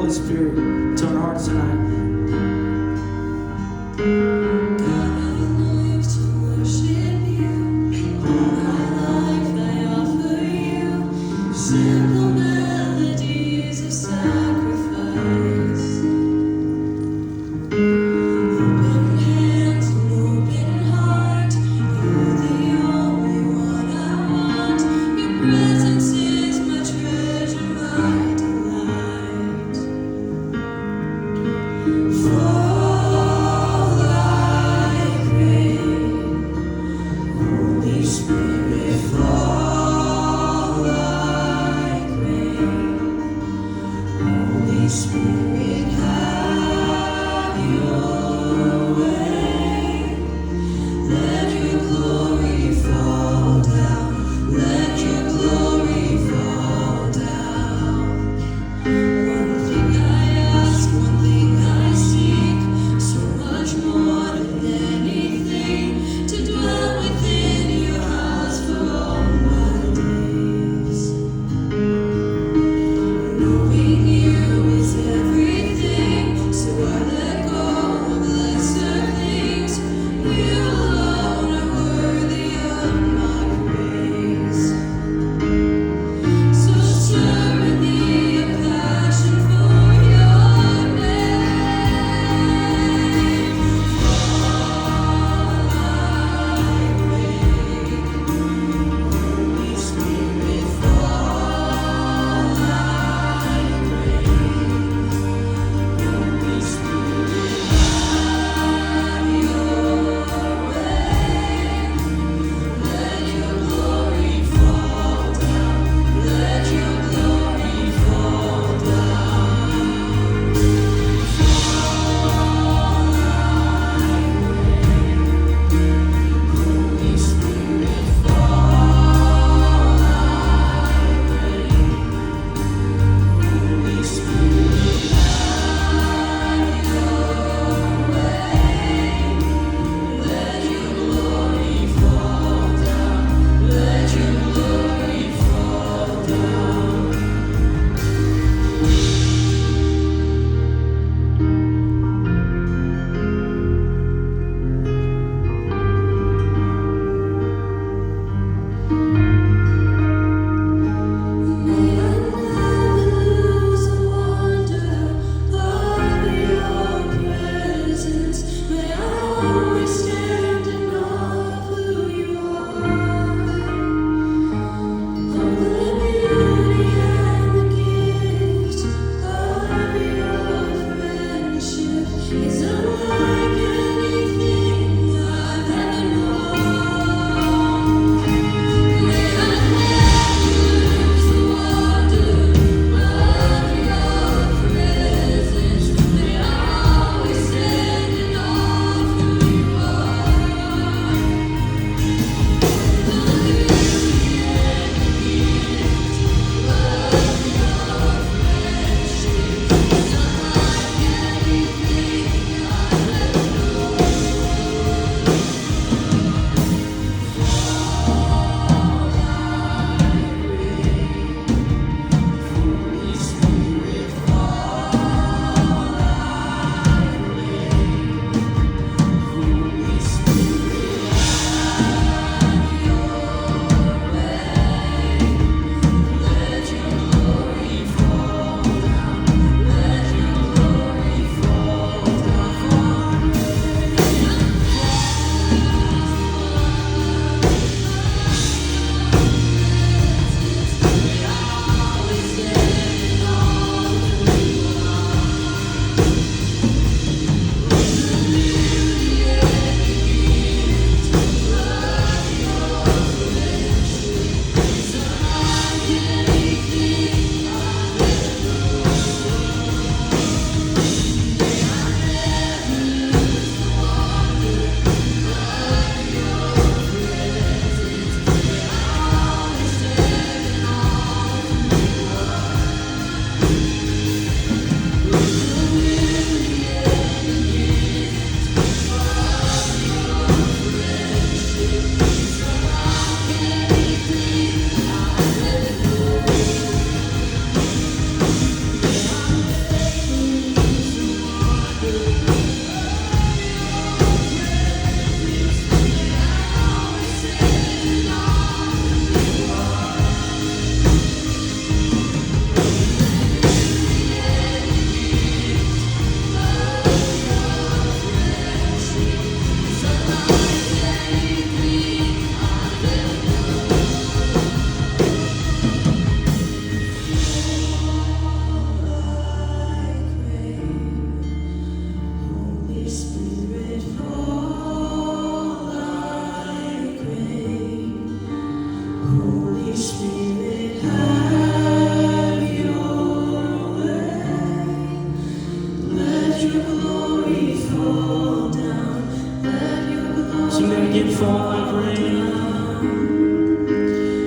Holy Spirit to our hearts tonight. Simple melodies of sacrifice. Open hands and open heart. You're the only one I want. Your presence is my treasure, my delight. Fall like rain, Holy Spirit, fall like rain. Holy Spirit, have your way. Let your glory fall down. Let your glory fall down. One thing I ask, one thing I seek, so much more than anything, to dwell within your house for all my days. Knowing you is everything. How